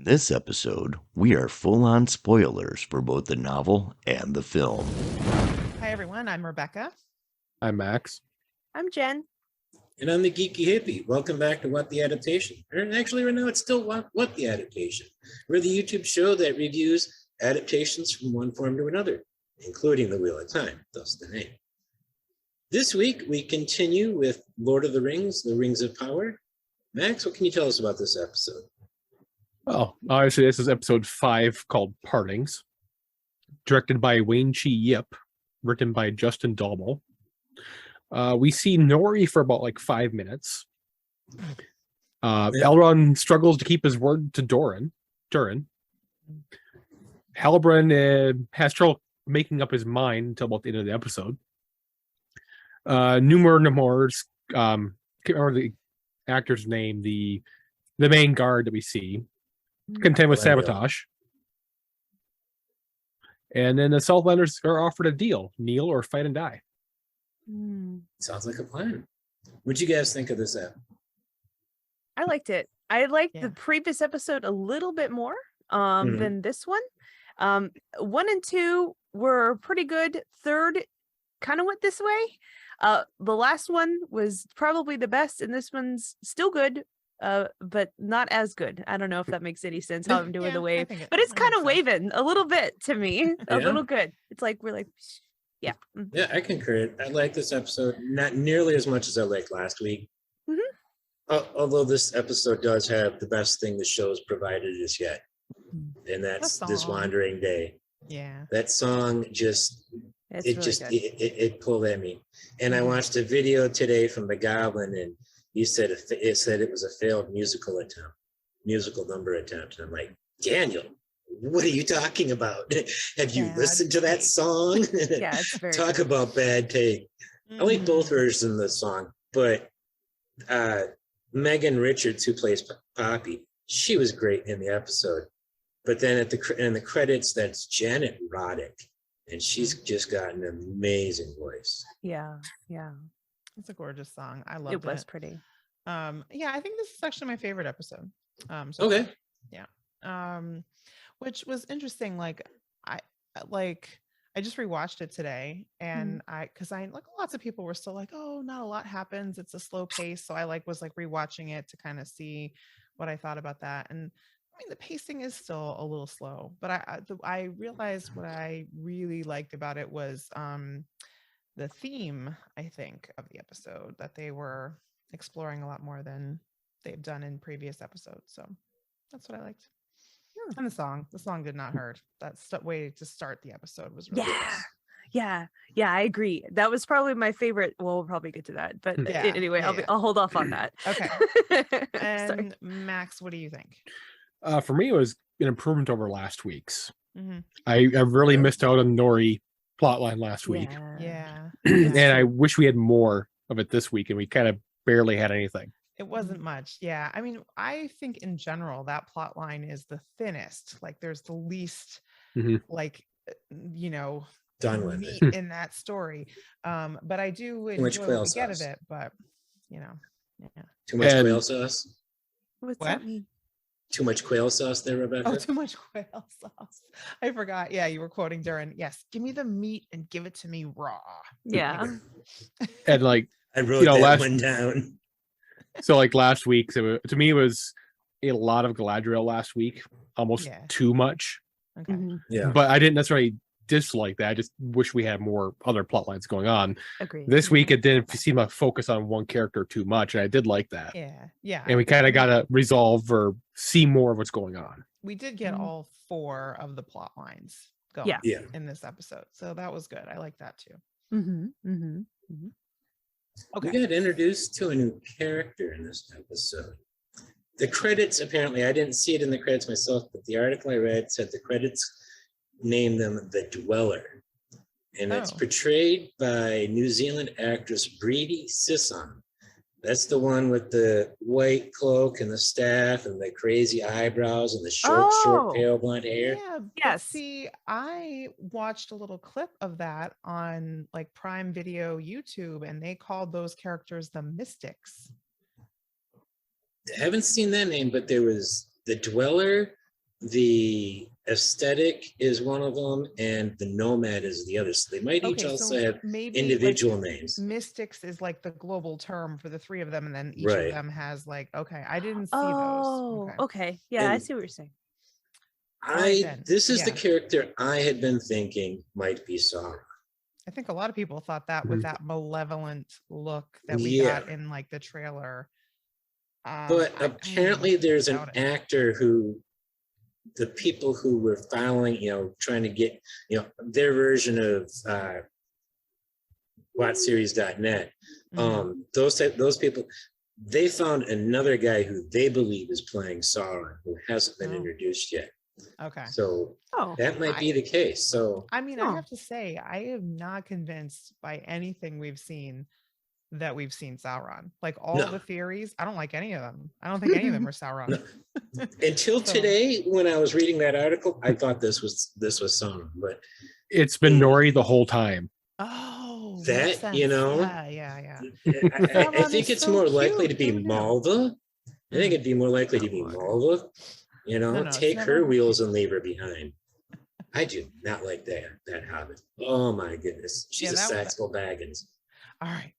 this episode, we are full-on spoilers for both the novel and the film. Hi everyone, I'm Rebecca. I'm Max. I'm Jen. And I'm the Geeky Hippie. Welcome back to WoT the Adaptation. Or actually, right now, it's still WoT the Adaptation. We're the YouTube show that reviews adaptations from one form to another, including The Wheel of Time, thus the name. This week, we continue with Lord of the Rings, The Rings of Power. Max, what can you tell us about this episode? Well, obviously, this is episode 5 called Partings, directed by Wayne Chi Yip, written by Justin Dalmau. We see Nori for about like 5 minutes. Elrond struggles to keep his word to Durin. Halbrand has trouble making up his mind until about the end of the episode. Númenórean's, can't remember the actor's name, the main guard that we see, contend with sabotage. And then the Southlanders are offered a deal: kneel or fight and die. Sounds like a plan. What'd you guys think of this app? I liked it. I liked the previous episode a little bit more than this one. 1 and 2 were pretty good. 3rd kind of went this way. The last one was probably the best, and this one's still good, but not as good. I don't know if that makes any sense how I'm doing the wave, but it's kind of waving a little bit to me. A little good. It's like we're like, yeah. Yeah, I concur. I like this episode not nearly as much as I liked last week. Although this episode does have the best thing the show's provided us yet, and that's This Wandering Day. Yeah, that song just it pulled at me. And I watched a video today from the Goblin, and he said it said it was a failed musical number attempt. And I'm like, Daniel, what are you talking about? Have you listened to that song? Yeah, it's very talk good. about bad take. I like both versions of the song, but Megan Richards, who plays Poppy, she was great in the episode. But then in the credits, that's Janet Roddick, and she's just got an amazing voice. Yeah. it's a gorgeous song. I loved it. It was pretty. Yeah, I think this is actually my favorite episode. Okay. Yeah. Which was interesting. Like I just rewatched it today, and because lots of people were still like, oh, not a lot happens. It's a slow pace. So I was rewatching it to kind of see what I thought about that. And I mean, the pacing is still a little slow, but I realized what I really liked about it was the theme, I think, of the episode, that they were exploring a lot more than they've done in previous episodes. So that's what I liked. And the song did not hurt. That's the way to start the episode was really nice. Yeah, I agree. That was probably my favorite. Well, we'll probably get to that, but anyway, I'll hold off on that. Okay. And Max, what do you think? For me, it was an improvement over last week's. I really missed out on Nori plotline last week. Yeah. And I wish we had more of it this week, and we kind of barely had anything. It wasn't much. Yeah. I mean, I think in general, that plot line is the thinnest. Like there's the least, Done with meat in that story. But I do enjoy what we get of it, but Too much quail sauce? What's What? that mean? Too much quail sauce there, Rebecca? Oh, too much quail sauce. I forgot. Yeah, you were quoting Durin. Yes, give me the meat and give it to me raw. Yeah. And like, I wrote that one down. So like last week, to me, it was a lot of Galadriel last week, almost too much. Okay. Yeah. But I didn't necessarily dislike that. I just wish we had more other plot lines going on. Agreed. This week, it didn't seem to focus on one character too much, and I did like that. Yeah. And we kind of got to resolve or see more of what's going on. We did get all 4 of the plot lines going in this episode. So that was good. I like that too. Okay. We got introduced to a new character in this episode. The credits, apparently, I didn't see it in the credits myself, but the article I read said the credits named them the Dweller. And it's portrayed by New Zealand actress Bridie Sisson. That's the one with the white cloak and the staff and the crazy eyebrows and the short, pale blonde hair. Yeah. Yes. See, I watched a little clip of that on Prime Video YouTube, and they called those characters the Mystics. I haven't seen that name, but there was the Dweller, the aesthetic is one of them, and the nomad is the other. So they might each Okay, also so have maybe individual like names. mystics is like the global term for the three of them, and then each Right. of them has like, okay, I didn't see Oh, those. okay. Yeah, I And see what you're saying. right then, This is the yeah. character I had been thinking might be Sauron. I think a lot of people thought that with that malevolent look that we Yeah. got in like the trailer. But apparently there's an doubt it. actor who, the people who were following, trying to get, their version of WoTSeries.net, those people, they found another guy who they believe is playing Sauron, who hasn't been introduced yet. Okay. So that might be the case. So I mean, I have to say, I am not convinced by anything we've seen that we've seen Sauron. Like all the theories, I don't like any of them. I don't think any of them are Sauron. Until today, when I was reading that article, I thought this was Sauron, but it's been Nori the whole time. Oh, that, makes sense. Yeah. I think it's more likely to be Malva. I think it'd be more likely to be Malva. Take her wheels and leave her behind. I do not like that Hobbit. Oh my goodness, she's a Saxel Baggins. All right,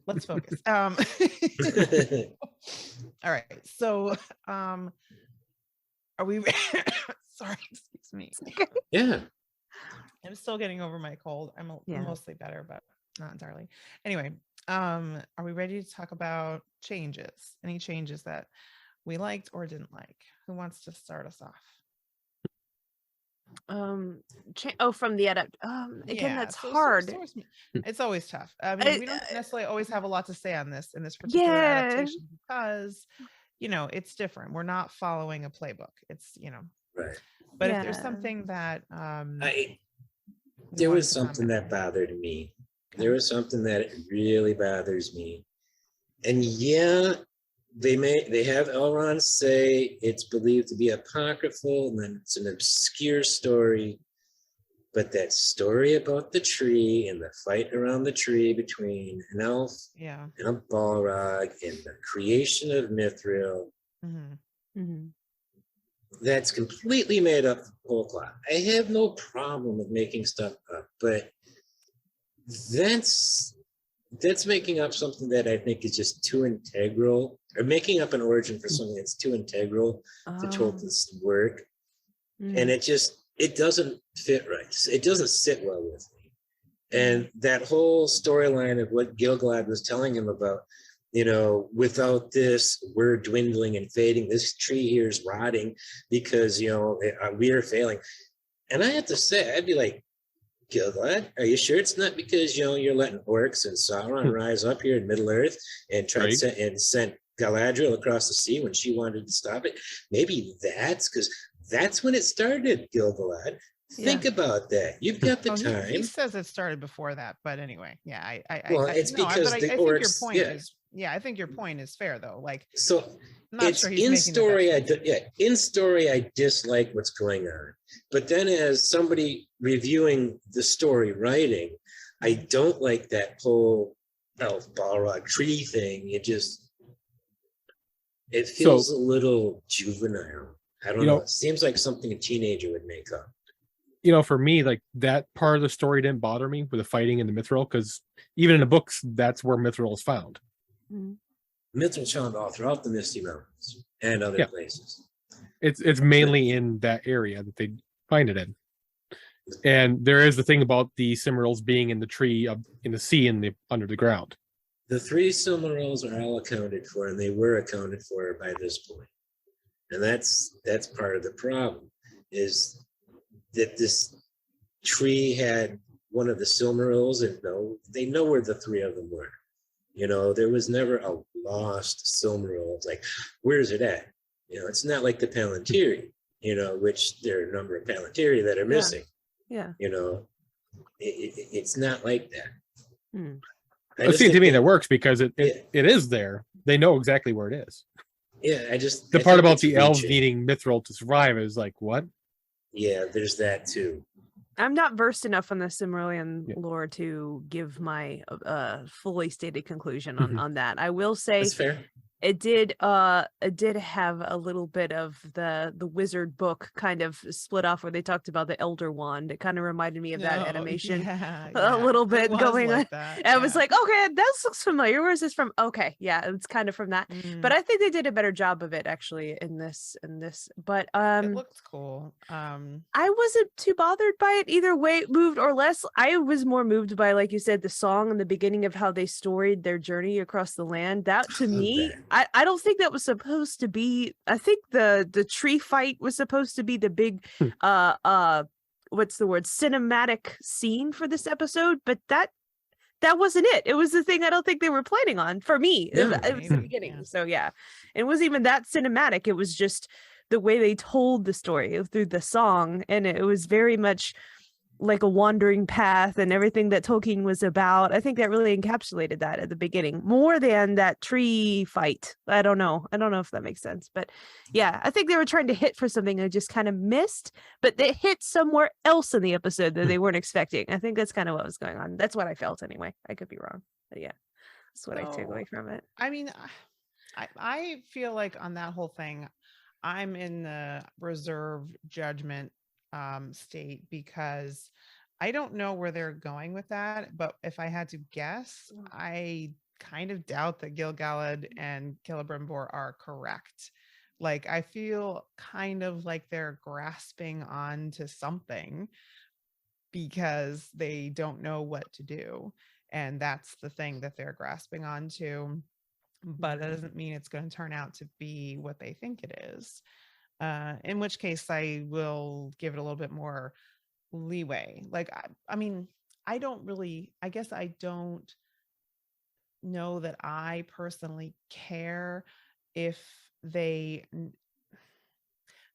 let's focus. All right, so are we sorry, excuse me. Yeah, I'm still getting over my cold. I'm mostly better, but not entirely. Anyway, are we ready to talk about changes? Any changes that we liked or didn't like? Who wants to start us off? From the again, that's hard. It's always tough. I mean, we don't necessarily always have a lot to say on this in this particular adaptation because it's different. We're not following a playbook. It's right. But if there's something that there was something that bothered me. There was something that really bothers me, and they have Elrond say it's believed to be apocryphal, and then it's an obscure story. But that story about the tree and the fight around the tree between an elf and a Balrog and the creation of Mithril, that's completely made up whole cloth. I have no problem with making stuff up, but that's making up something that I think is just too integral, or making up an origin for something that's too integral to Tolkien's work. And it doesn't fit right. It doesn't sit well with me. And that whole storyline of what Gil-galad was telling him about, without this, we're dwindling and fading. This tree here is rotting because, we are failing. And I have to say, I'd be like, Gil-galad, are you sure it's not because you're letting orcs and Sauron rise up here in Middle Earth and try to send Galadriel across the sea when she wanted to stop it? Maybe that's when it started, Gil-galad. Think about that. You've got the time. He says it started before that, but anyway, it's because the orcs. I think your point is fair though. Like, so it's sure in story. In story, I dislike what's going on. But then, as somebody reviewing the story writing, I don't like that whole elf Balrog tree thing. It feels a little juvenile. I don't know. It seems like something a teenager would make up. For me, like that part of the story didn't bother me with the fighting and the Mithril, because even in the books, that's where Mithril is found. Mithril's found all throughout the Misty Mountains and other places. It's mainly in that area that they find it in. And there is the thing about the Silmarils being in the tree, in the sea, and under the ground. The 3 Silmarils are all accounted for, and they were accounted for by this point. And that's part of the problem, is that this tree had one of the Silmarils, and they know where the 3 of them were. There was never a lost Silmaril. It's like, where's it at? It's not like the Palantiri, which there are a number of Palantiri that are missing. Yeah. It's not like that. It seems to me that works because it is there. They know exactly where it is. Yeah, the part about the elves needing Mithril to survive is like, what? Yeah, there's that too. I'm not versed enough on the Silmarillion lore to give my fully stated conclusion on that. I will say That's fair. It did have a little bit of the wizard book kind of split off where they talked about the Elder Wand. It kind of reminded me of that No, animation yeah, a little it bit was going on. like that. I was yeah. like, okay, this looks familiar. Where is this from? Okay, yeah, it's kind of from that. But I think they did a better job of it actually in this. But it looked cool. I wasn't too bothered by it either way, moved or less. I was more moved by, like you said, the song in the beginning of how they storied their journey across the land. That to me, I don't think that was supposed to be. I think the tree fight was supposed to be the big what's the word, cinematic scene for this episode, but that wasn't it. It was the thing I don't think they were planning on for me. Yeah, it was the beginning. Yeah. So yeah, it wasn't even that cinematic. It was just the way they told the story through the song, and it was very much like a wandering path and everything that Tolkien was about. I think that really encapsulated that at the beginning more than that tree fight. I don't know if that makes sense, but yeah, I think they were trying to hit for something I just kind of missed, but they hit somewhere else in the episode that they weren't expecting. I think that's kind of what was going on. That's what I felt anyway. I could be wrong, but yeah, that's what I took away from it. I mean, I feel like on that whole thing, I'm in the reserved judgment state because I don't know where they're going with that. But if I had to guess, I kind of doubt that Gil-galad and Celebrimbor are correct. Like, I feel kind of like they're grasping on to something because they don't know what to do. And that's the thing that they're grasping on to. But that doesn't mean it's going to turn out to be what they think it is. In which case I will give it a little bit more leeway. Like, I mean, I guess I don't know that I personally care if they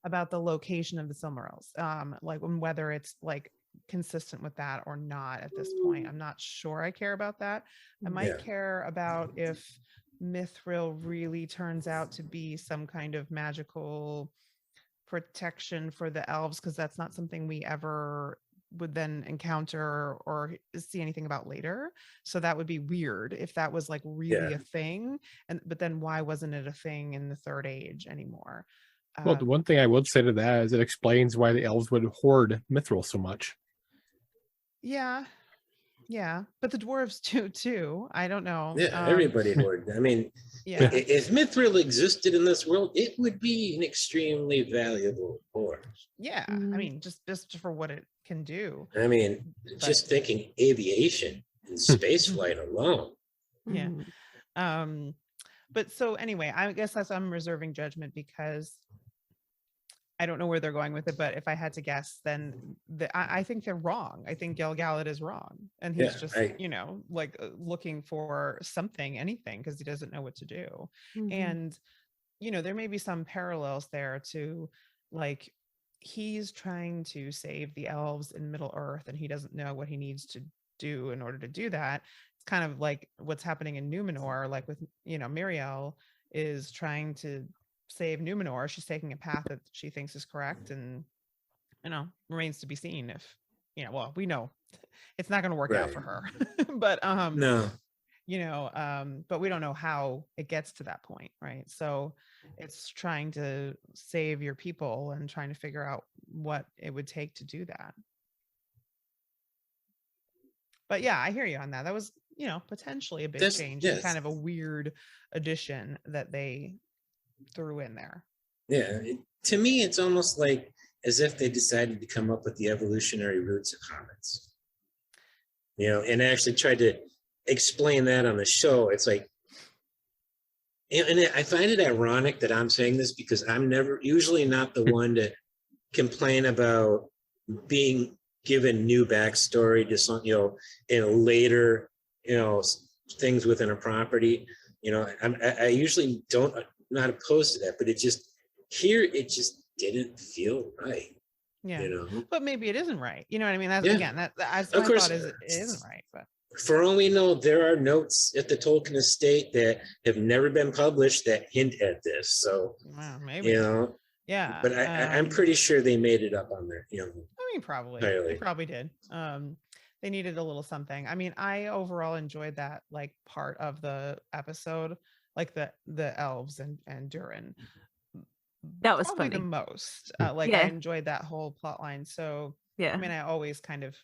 about the location of the Silmarils, like whether it's like consistent with that or not at this point. I'm not sure I care about that. I might care about if Mithril really turns out to be some kind of magical protection for the elves, because that's not something we ever would then encounter or see anything about later. So that would be weird if that was like really a thing. But then why wasn't it a thing in the Third Age anymore? Well, the one thing I would say to that is it explains why the elves would hoard mithril so much. Yeah, but the dwarves too. I don't know. Yeah, everybody hoarded. I mean, if mithril existed in this world, it would be an extremely valuable ore. Yeah, I mean, just for what it can do. I mean, just thinking aviation and space flight alone. Yeah. But so anyway, I guess I'm reserving judgment because I don't know where they're going with it, but if I had to guess, then I think they're wrong. I think Gil-galad is wrong. And he's like looking for anything, because he doesn't know what to do. And, there may be some parallels there to, like, he's trying to save the elves in Middle Earth and he doesn't know what he needs to do in order to do that. It's kind of like what's happening in Númenor, like with, Miriel is trying to save Númenor. She's taking a path that she thinks is correct, and remains to be seen if we know it's not going to work out for her. But no, but we don't know how it gets to that point, right? So it's trying to save your people and trying to figure out what it would take to do that. But yeah, I hear you on that. That was potentially a big change and kind of a weird addition that they threw in there. Yeah, to me, it's almost like as if they decided to come up with the evolutionary roots of hobbits, and actually tried to explain that on the show. It's like, and I find it ironic that I'm saying this because I'm usually not the one to complain about being given new backstory to some, in later, things within a property. I usually not opposed to that, but it just didn't feel right. But maybe it isn't right. You know what I mean? That's again, that's of course it isn't right. But for all we know, there are notes at the Tolkien estate that have never been published that hint at this. So maybe yeah. But I'm pretty sure they made it up on their. I mean, probably they probably did. They needed a little something. I mean, I overall enjoyed that like part of the episode. like the elves and Durin. That was Probably funny. the most. Like I enjoyed that whole plot line. So Yeah. I mean, I always kind of,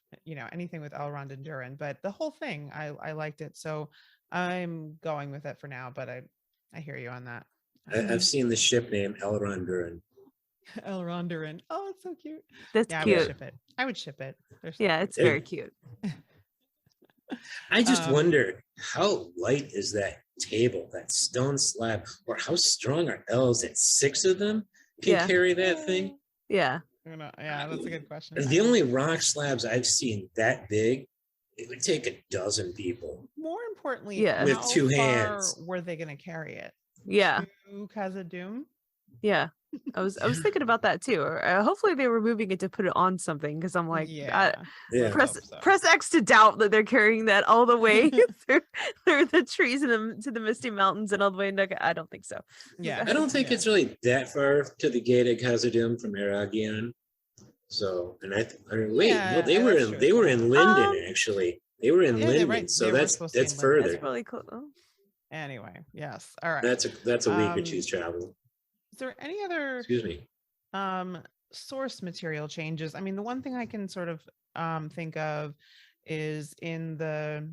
anything with Elrond and Durin, but the whole thing, I liked it. So I'm going with it for now, but I hear you on that. I've seen the ship name Elrond Durin. Elrond Durin. Oh, it's so cute. That's Yeah, cute. I would ship it. They're so Yeah, cute. it's very cute. I just wonder how light is that table, that stone slab, or how strong are elves that 6 of them can carry that thing? Yeah. Yeah, that's a good question. The only rock slabs I've seen that big, it would take a dozen people. More importantly, with how 2 far hands. were they going to carry it? Yeah. To Khazad-dûm? Yeah. I was thinking about that too. Hopefully they were moving it to put it on something, because I'm like, press X to doubt that they're carrying that all the way through the trees and to the misty mountains and all the way into. I don't think so. Yeah, I don't think it's really that far to the gate of Khazad-dûm from Eragion. So, and they were in Linden actually. They were in Linden, so that's further. That's really cool. Anyway, yes. All right. That's a week or two's travel. Is there any other source material changes? I mean, the one thing I can sort of think of is in the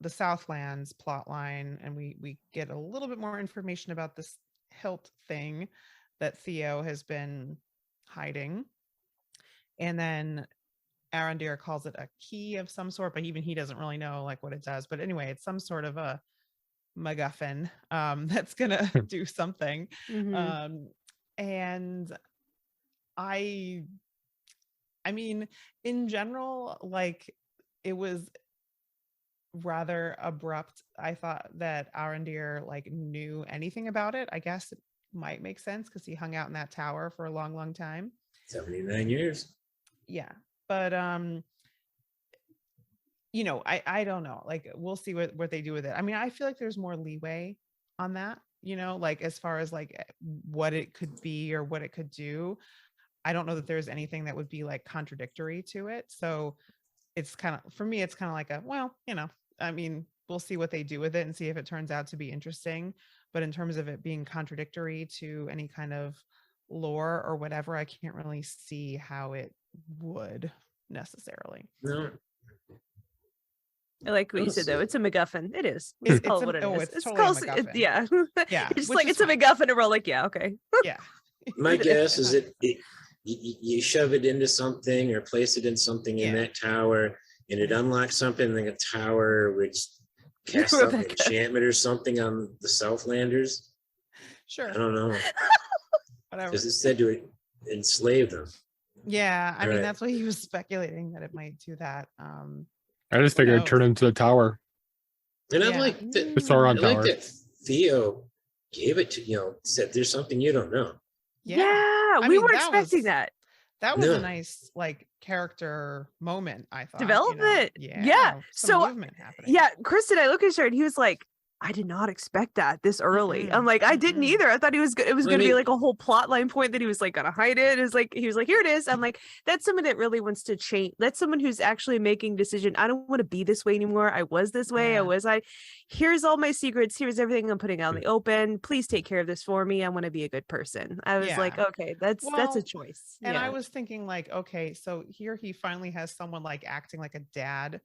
Southlands plot line, and we get a little bit more information about this hilt thing that Theo has been hiding. And then Arondir calls it a key of some sort, but even he doesn't really know like what it does. But anyway, it's some sort of a MacGuffin that's gonna do something. And I mean, in general, like it was rather abrupt. I thought that Arondir like knew anything about it. I guess it might make sense because he hung out in that tower for a long time. 79 years. Yeah, but I don't know. Like, we'll see what they do with it. I mean, I feel like there's more leeway on that, like as far as like what it could be or what it could do. I don't know that there's anything that would be like contradictory to it. So it's kind of, for me, it's kind of like I mean, we'll see what they do with it and see if it turns out to be interesting. But in terms of it being contradictory to any kind of lore or whatever, I can't really see how it would necessarily. No. I like what you said though. It's a MacGuffin. It is. It's called what it is. It's totally a MacGuffin. Yeah. Yeah. It's like it's a MacGuffin, and we're like, yeah, okay. Yeah. My guess is you shove it into something or place it in something in that tower, and it unlocks something in the tower, which casts up an enchantment or something on the Southlanders. Sure. I don't know. Whatever. Because it said to enslave them. Yeah, I mean that's what he was speculating, that it might do that. I just figured it'd turn into the tower. And I like that. The Sauron I tower. like that Theo gave it to said there's something you don't know. Yeah, we were expecting that. That was a nice like character moment, I thought. Development. Yeah. So movement happening. yeah, Kristen, I look at her and he was like, I did not expect that this early. I'm like, I didn't either. I thought he was good. It was going to be like a whole plot line point that he was like going to hide it. It was like, he was like, here it is. I'm like, that's someone that really wants to change. That's someone who's actually making decision. I don't want to be this way anymore. I was this way. Here's all my secrets. Here's everything I'm putting out in the open. Please take care of this for me. I want to be a good person. I was like, okay, that's a choice. And I was thinking like, okay, so here he finally has someone like acting like a dad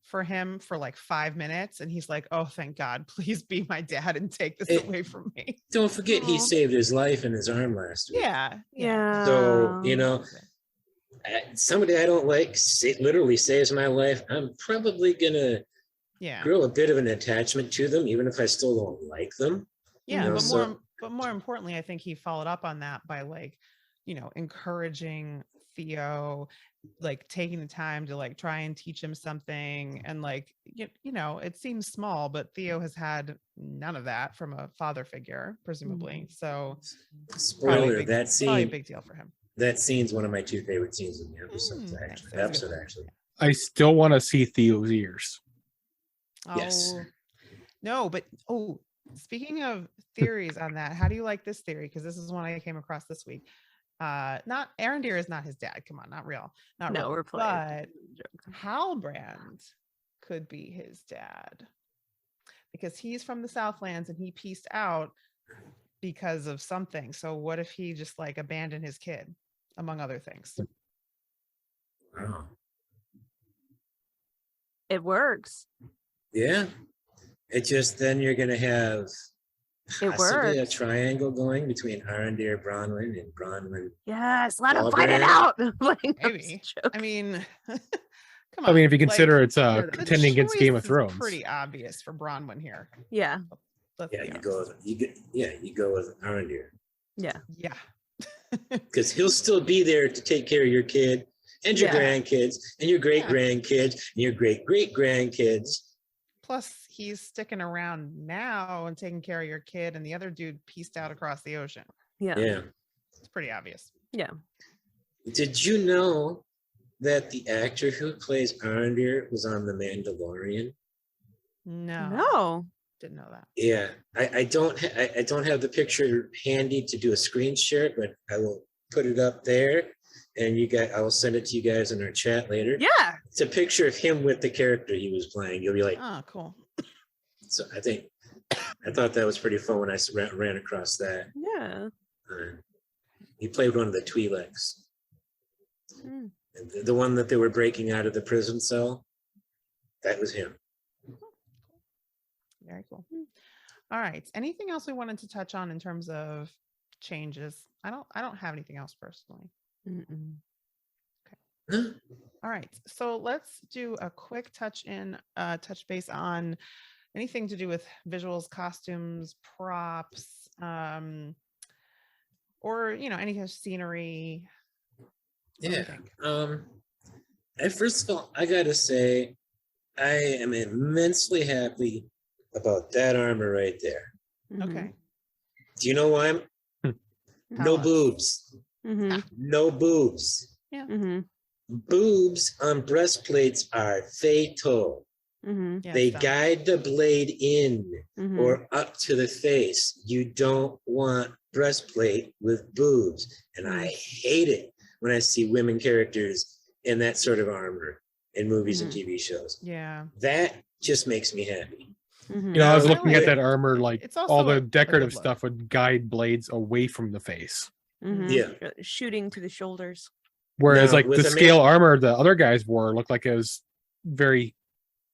for him for like 5 minutes, and he's like, oh thank God, please be my dad and take this away from me. Don't forget he saved his life in his arm last week. Yeah. So somebody I don't like literally saves my life, I'm probably gonna grow a bit of an attachment to them, even if I still don't like them. But more importantly, I think he followed up on that by like encouraging Theo, like taking the time to like try and teach him something. And like it seems small, but Theo has had none of that from a father figure, presumably. So spoiler, that scene, probably a big deal for him. That scene's one of my 2 favorite scenes in the episode. Actually. I still want to see Theo's ears. Yes. No, but speaking of theories on that, how do you like this theory? Because this is one I came across this week. Not Arondir is not his dad. Come on, not real. We're playing. But Halbrand could be his dad. because he's from the Southlands and he pieced out because of something. So what if he just like abandoned his kid, among other things? Wow. It works. Yeah. It just, then you're going to have It possibly a works. triangle going between Arondir, Bronwyn, and Bronwyn. Yes, let him fight it Halbrand. out. Like, I'm Maybe. joking. I mean, come on. I mean, if you consider it's the contending against Game of choice is Thrones. pretty obvious for Bronwyn here. Yeah, Let's Yeah, be you honest. go with you go with Arondir. yeah. Yeah. Because he'll still be there to take care of your kid and your Yeah. grandkids and your great grandkids and your great great grandkids. Plus, he's sticking around now and taking care of your kid, and the other dude pieced out across the ocean. Yeah. Yeah. It's pretty obvious. Yeah. Did you know that the actor who plays Arondir was on The Mandalorian? No. Didn't know that. Yeah, I don't have the picture handy to do a screen share, but I will put it up there, and I will send it to you guys in our chat later. Yeah. It's a picture of him with the character he was playing. You'll be like, Oh, cool. so I thought that was pretty fun when I ran across that. Yeah. He played one of the Twi'leks, Mm. the one that they were breaking out of the prison cell. That was him. Very cool. All right. Anything else we wanted to touch on in terms of changes? I don't have anything else personally. Mm-mm. All right. So let's do a quick touch base on anything to do with visuals, costumes, props, or any kind of scenery. What do you Yeah. think? First of all, I gotta say, I am immensely happy about that armor right there. Mhm. Okay. Do you know why? Tell No us. boobs. Mhm. No boobs. Mhm. Boobs on breastplates are fatal. Mhm. Yeah, They it's dumb. guide the blade in Mhm. or up to the face. You don't want breastplate with boobs. And I hate it when I see women characters in that sort of armor in movies and Mhm. TV shows. Yeah. That just makes me happy. Mhm. I was Now, looking at that armor, like It's also all a the good decorative look. stuff would guide blades away from the face. Mhm. Yeah. Shooting to the shoulders. Whereas Now, like with the a scale armor the other guys wore looked like it was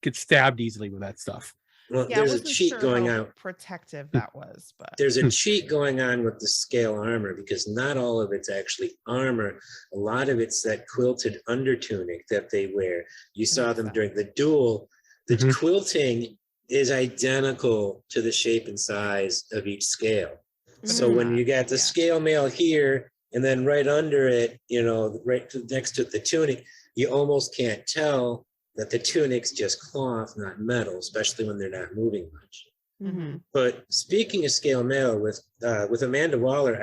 get stabbed easily with that stuff. Well, Yeah, I there's a wasn't cheat sure going how out. protective that was, but There's a cheat going on with the scale armor because not all of it's actually armor. A lot of it's that quilted undertunic that they wear. You saw them sense. during the duel. The Mhm. quilting is identical to the shape and size of each scale. So Mhm. when you got the Yeah. scale mail here and then right under it, next to the tunic, you almost can't tell that the tunic's just cloth, not metal, especially when they're not moving much. Mhm. But speaking of scale mail, with Amanda Waller,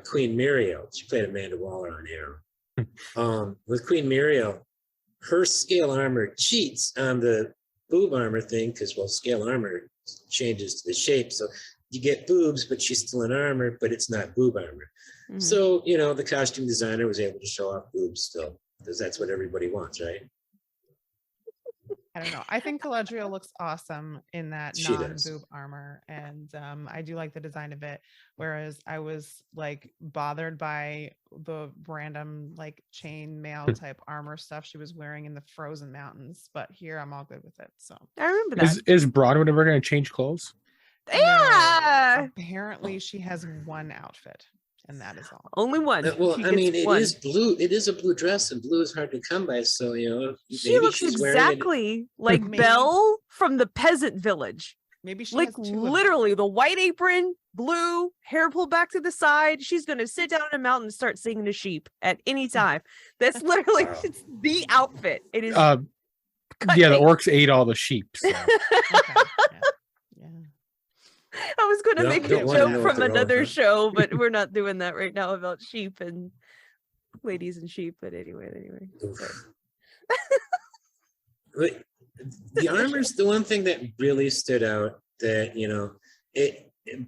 Queen Muriel, she played Amanda Waller on Arrow. With Queen Muriel, her scale armor cheats on the boob armor thing because, scale armor changes the shape. So you get boobs, but she's still in armor, but it's not boob armor. Mhm. So, the costume designer was able to show off boobs still because that's what everybody wants, right? I don't know. I think Galadriel looks awesome in that She does. non-boob armor, and I do like the design of it. Whereas I was like bothered by the random like chain mail type armor stuff she was wearing in the Frozen Mountains, but here I'm all good with it. So I remember that. Is Bronwyn ever going to change clothes? no, Yeah. apparently she has one outfit, and that is all. Only one. Well, She I mean, gets it one. is blue. It is a blue dress, and blue is hard to come by. So, She maybe looks she's wearing it. exactly like Maybe. Belle from the peasant village. Maybe she Like has two of them. literally the white apron, blue, hair pulled back to the side. She's gonna sit down in a mountain and start singing to sheep at any time. That's literally Wow. it's the outfit. It is Yeah, cut the paste. orcs ate all the sheep. So. Okay, yeah. I was gonna Don't- make don't a wanna joke know what from they're all another about. show, but we're not doing that right now about sheep and ladies and sheep. But anyway. Oof. But the armor's the one thing that really stood out. That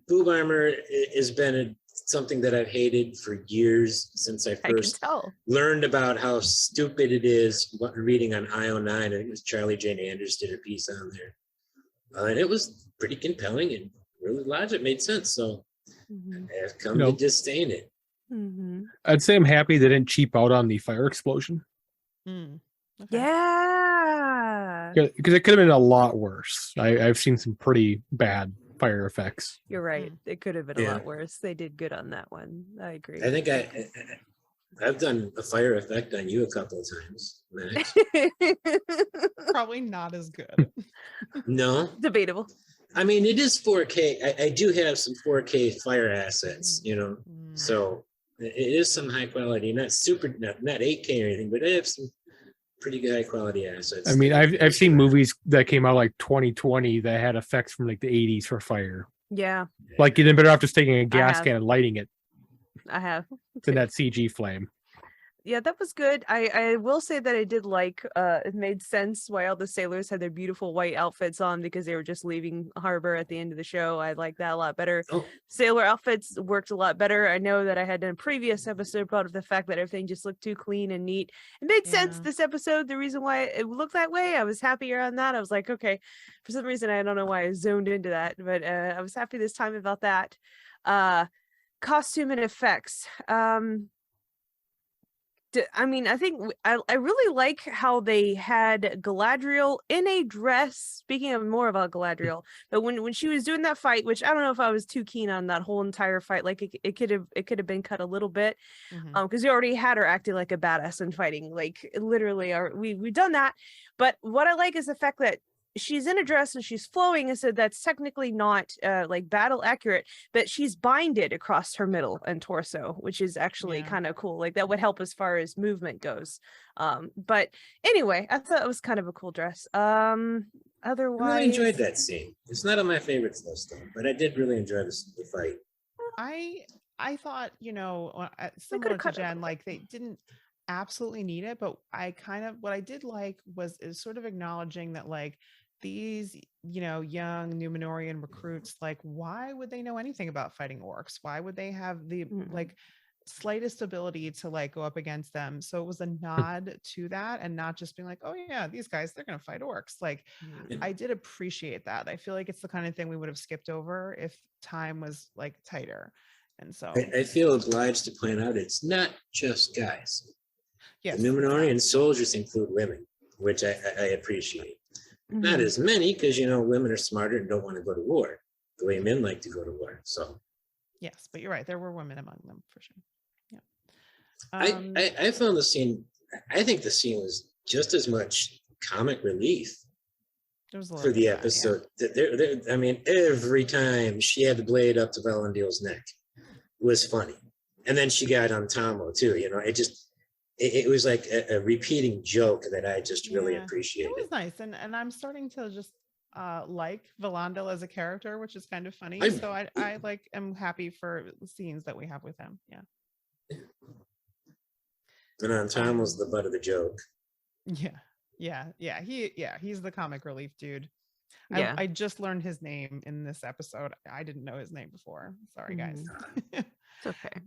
boob armor has been something that I've hated for years since I I can first tell. learned about how stupid it is. Reading on IO9, I think it was Charlie Jane Anders did a piece on there. And it was pretty compelling and really logic made sense. So Mhm. I've come to disdain it. Mhm. I'd say I'm happy they didn't cheap out on the fire explosion Okay. Yeah, because it could have been a lot worse. I've seen some pretty bad fire effects. you're right. It could have been a Yeah. lot worse. They did good on that one. I agree. I think I've done a fire effect on you a couple of times, Max. Probably not as good. No, Debatable. I mean, it is 4K. I do have some 4K fire assets, you know, so it is some high quality, not 8K or anything, but I have some pretty good high quality assets. I mean, I've seen movies that came out like 2020 that had effects from like the 80s for fire. Yeah, Like you'd been better off just taking a gas have. can and lighting it I have. than that CG flame. Yeah, that was good. I will say that I did like it made sense why all the sailors had their beautiful white outfits on because they were just leaving harbor at the end of the show. I like that a lot better. Oh. Sailor outfits worked a lot better. I know that I had done a previous episode about the fact that everything just looked too clean and neat. It made sense Yeah. this episode. The reason why it looked that way, I was happier on that. I was like, okay, for some reason I don't know why I zoned into that, but I was happy this time about that. Costume and effects. I mean, I think I really like how they had Galadriel in a dress. Speaking of more about Galadriel, but when she was doing that fight, which I don't know if I was too keen on that whole entire fight, like it could have been cut a little bit, because we already had her acting like a badass and fighting, like literally. We've done that, but what I like is the fact that she's in a dress and she's flowing, and so that's technically not like battle accurate, but she's binded across her middle and torso, which is actually kind of cool. Like that would help as far as movement goes. But anyway, I thought it was kind of a cool dress. Otherwise, I really enjoyed that scene. It's not on my favorites list though, but I did really enjoy the fight. I thought, similar to Jen, like they didn't absolutely need it, but what I did like is sort of acknowledging that like these, young Númenórean recruits, like why would they know anything about fighting orcs? Why would they have the like slightest ability to like go up against them? So it was a nod to that and not just being like, oh yeah, these guys, they're gonna fight orcs. Like I did appreciate that. I feel like it's the kind of thing we would have skipped over if time was like tighter. And so I feel obliged to point out it's not just guys. yes, The Númenórean soldiers include women, which I appreciate. Not as many, because women are smarter and don't want to go to war the way men like to go to war. So yes, but you're right, there were women among them for sure. Yeah. I found the scene. I think the scene was just as much comic relief There was a for little the bit of that, episode. I mean, every time she had the blade up to Valandil's neck was funny, and then she got on Tomo too. It was like a repeating joke that I just really Yeah. appreciated. It was nice, and I'm starting to just like Valandil as a character, which is kind of funny. So I like am happy for the scenes that we have with him. Yeah. And on Tomo's the butt of the joke. Yeah. He's the comic relief dude. Yeah. I just learned his name in this episode. I didn't know his name before. Sorry, guys. It's okay.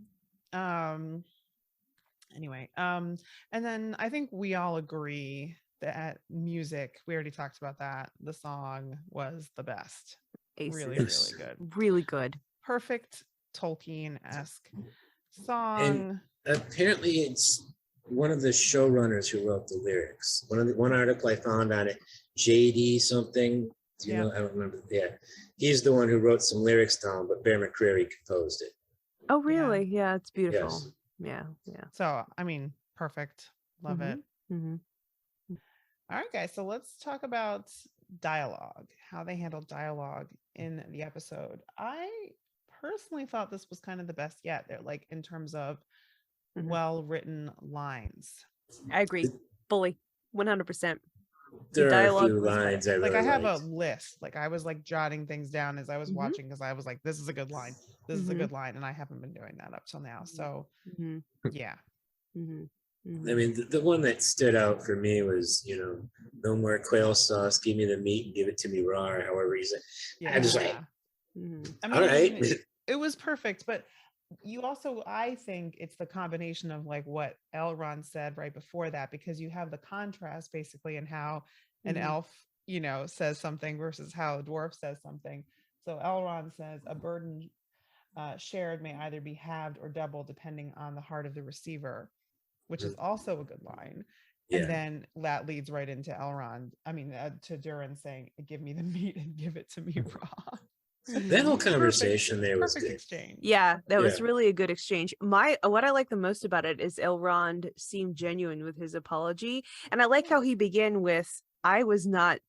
Anyway, and then I think we all agree that music, we already talked about that. The song was the best. Aces. Really, really good. Really good. Perfect Tolkien-esque song. And apparently it's one of the showrunners who wrote the lyrics. One article I found on it, JD something. Do you know? I don't remember. Yeah. He's the one who wrote some lyrics down, but Bear McCreary composed it. Oh, really? Yeah, it's beautiful. Yes. Yeah. So, I mean, perfect. Love it. Mm-hmm. All right, guys. So let's talk about dialogue, how they handled dialogue in the episode. I personally thought this was kind of the best yet. They're like in terms of well-written lines. I agree. Fully. 100%. There are a dialogue few was lines I really Like I have liked. a list. Like I was like jotting things down as I was watching because I was like, this is a good line. This is a good line. And I haven't been doing that up till now. So yeah. I mean, the one that stood out for me was, no more quail sauce. Give me the meat and give it to me raw, or however you say. Yeah. I just like, I mean, all right. it was perfect, but you also, I think it's the combination of like what Elrond said right before that, because you have the contrast basically in how an elf says something versus how a dwarf says something. So Elrond says a burden shared may either be halved or doubled depending on the heart of the receiver, which is also a good line. Yeah. And then that leads right into to Durin saying, "Give me the meat and give it to me raw." That whole conversation there was Perfect good. exchange. Yeah, that was Yeah. really a good exchange. What I like the most about it is Elrond seemed genuine with his apology, and I like how he began with, "I was not."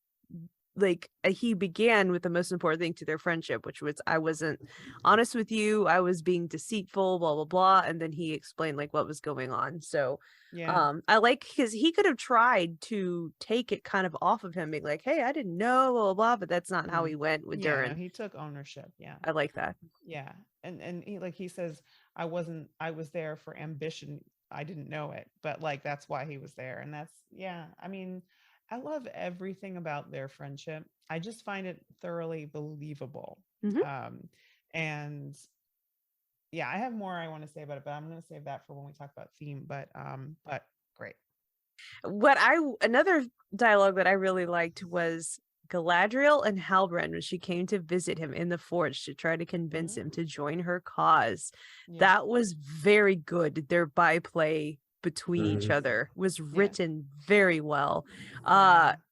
He began with the most important thing to their friendship, which was, "I wasn't honest with you, I was being deceitful, blah blah blah," and then he explained like what was going on. So Yeah. I like, because he could have tried to take it kind of off of him, being like, "Hey, I didn't know, blah blah blah," but that's not how he went with Yeah, Durin. no, he took ownership. Yeah. I like that. Yeah. And he says, I was there for ambition. I didn't know it, but like that's why he was there. And that's, yeah. I mean, I love everything about their friendship. I just find it thoroughly believable. And yeah, I have more I want to say about it, but I'm going to save that for when we talk about theme. But great. Another dialogue that I really liked was Galadriel and Halbrand when she came to visit him in the forge to try to convince him to join her cause. Yeah. That was very good. Their byplay between each other was written very well.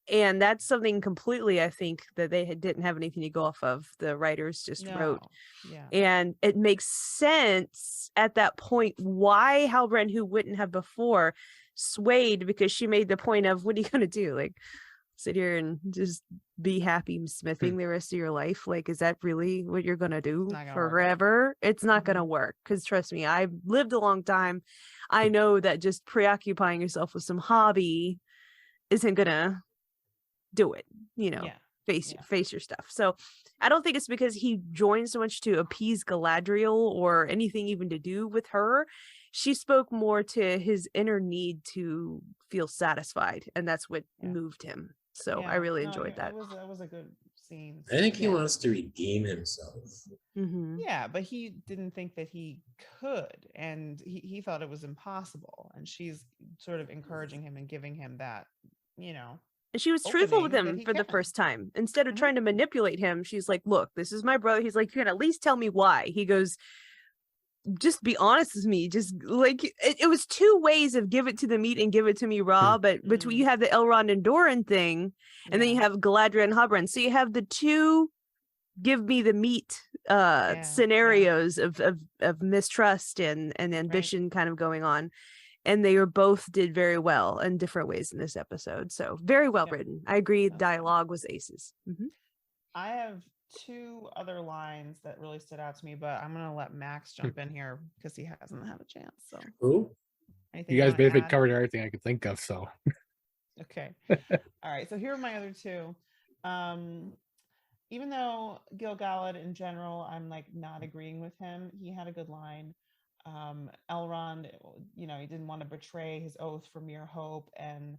And that's something completely, I think, that they didn't have anything to go off of. The writers just wrote. Yeah. And it makes sense at that point why Halbrand, who wouldn't have before, swayed, because she made the point of, what are you going to do? Like, sit here and just be happy smithing the rest of your life? Like, is that really what you're going to do forever? It's not going to work. Because trust me, I've lived a long time. I know that just preoccupying yourself with some hobby isn't going to do it, face your stuff. So I don't think it's because he joined so much to appease Galadriel or anything even to do with her. She spoke more to his inner need to feel satisfied, and that's what moved him. So I really enjoyed that. That was a good scene. I think he wants to redeem himself. Yeah, but he didn't think that he could, and he thought it was impossible. And she's sort of encouraging him and giving him that, And she was truthful with him for the first time. Instead of trying to manipulate him, she's like, "Look, this is my brother." He's like, "You can at least tell me why." He goes, "Just be honest with me." Just like it was two ways of give it to the meat and give it to me raw. But between you have the Elrond and Durin thing, and then you have Galadriel and Halbrand. So you have the two give me the meat scenarios of mistrust and ambition kind of going on. And they were both did very well in different ways in this episode. So very well written. I agree. Dialogue was aces. I have two other lines that really stood out to me, but I'm going to let Max jump in here because he hasn't had a chance. So who? Anything you guys basically add? covered everything I could think of. So okay. All right. So here are my other two. Even though Gil-galad in general, I'm like not agreeing with him, he had a good line. Elrond, he didn't want to betray his oath for mere hope, and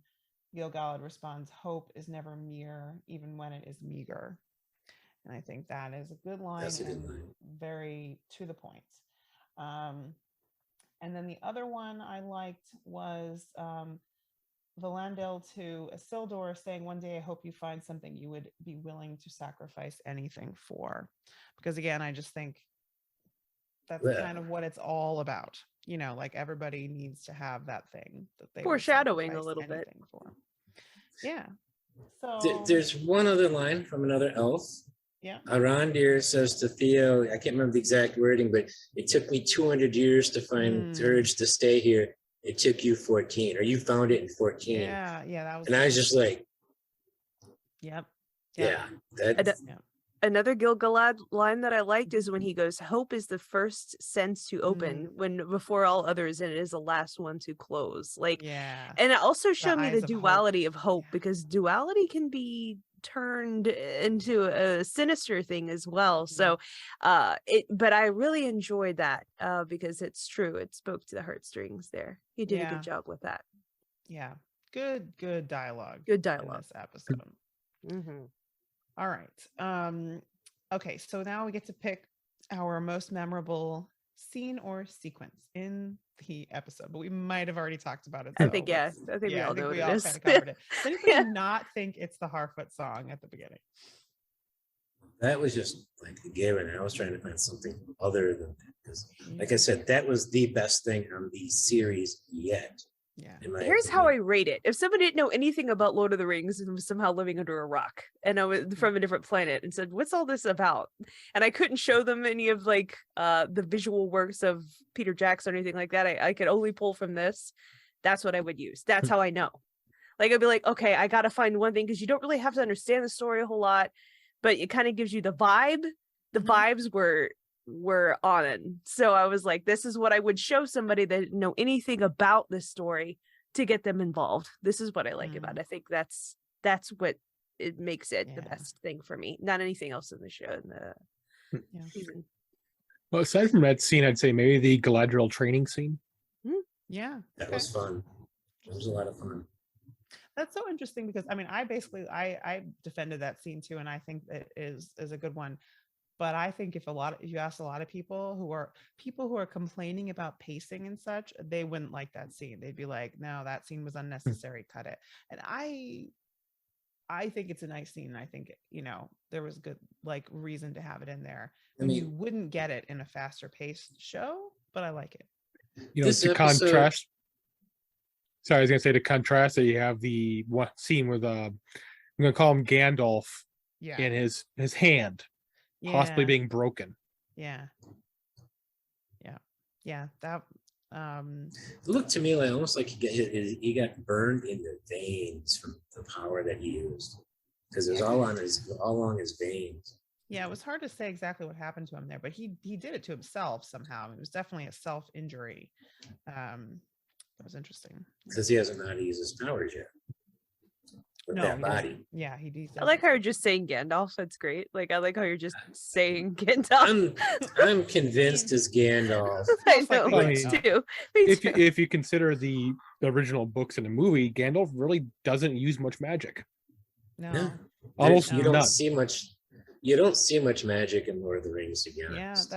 Gil-galad responds, "Hope is never mere, even when it is meager." And I think that is a good line. That's a good line. Very to the point. And then the other one I liked was Valandil to Isildur saying, "One day I hope you find something you would be willing to sacrifice anything for." Because again, I just think that's kind of what it's all about. Like everybody needs to have that thing that they foreshadowing a sacrifice little bit for. Yeah. So There's one other line from another elf. Yeah. Arondir says to Theo, I can't remember the exact wording, but it took me 200 years to find courage to stay here. It took you 14, or you found it in 14. Yeah, that was. And I was just like, Yep. Yeah, that's. Another Gil-galad line that I liked is when he goes, "Hope is the first sense to open, when before all others, and it is the last one to close." Like, and it also showed me the duality of hope, because duality can be turned into a sinister thing as well. So, but I really enjoyed that because it's true. It spoke to the heartstrings there. He did a good job with that. Yeah, good dialogue. Good dialogue in this episode. All right. Okay, so now we get to pick our most memorable scene or sequence in the episode, but we might have already talked about it. I so think let's- I think we all know what we it all is. kind of covered it. Does anybody Yeah. not think it's the Harfoot song at the beginning? That was just like a given. I was trying to find something other than that because, like I said, that was the best thing on the series yet. Yeah. in my Here's how I opinion. rate it. If somebody didn't know anything about Lord of the Rings and was somehow living under a rock and I was from a different planet and said, what's all this about? And I couldn't show them any of like the visual works of Peter Jackson or anything like that. I could only pull from this. That's what I would use. That's how I know. Like I'd be like, okay, I gotta find one thing because you don't really have to understand the story a whole lot, but it kind of gives you the vibe. The vibes were on it. So I was like, this is what I would show somebody that didn't know anything about this story to get them involved. This is what I like about it. I think that's what it makes it the Yeah. best thing for me. Not anything else in the show in the Yeah. season. Well, aside from that scene, I'd say maybe the Galadriel training scene. Yeah. That okay. was fun. It was a lot of fun. That's so interesting because I mean, I defended that scene too, and I think that is a good one. But I think if you ask a lot of people who are complaining about pacing and such, they wouldn't like that scene. They'd be like, no, that scene was unnecessary, cut it. And I think it's a nice scene. I think, there was good like reason to have it in there. And you wouldn't get it in a faster paced show, but I like it. This To episode- contrast. Sorry, I was gonna say to contrast that you have the one scene with I'm gonna call him Gandalf Yeah. in his hand possibly Yeah. being broken. Yeah. That It looked to me like almost like he got burned in the veins from the power that he used because it was all along his veins. yeah, it was hard to say exactly what happened to him there, but he did it to himself somehow. It was definitely a self-injury. That was interesting. Because he hasn't know how to use his powers yet. With that he body. doesn't. Yeah, he I like how you're just saying Gandalf. That's great. Like I like how you're just saying Gandalf. I'm convinced as Gandalf. I Most know, likely me Gandalf. too. Me If too. you consider the original books in the movie, Gandalf really doesn't use much magic. No. Yeah. Almost You don't none. see much. You don't see much magic in Lord of the Rings, to be Yeah, honest.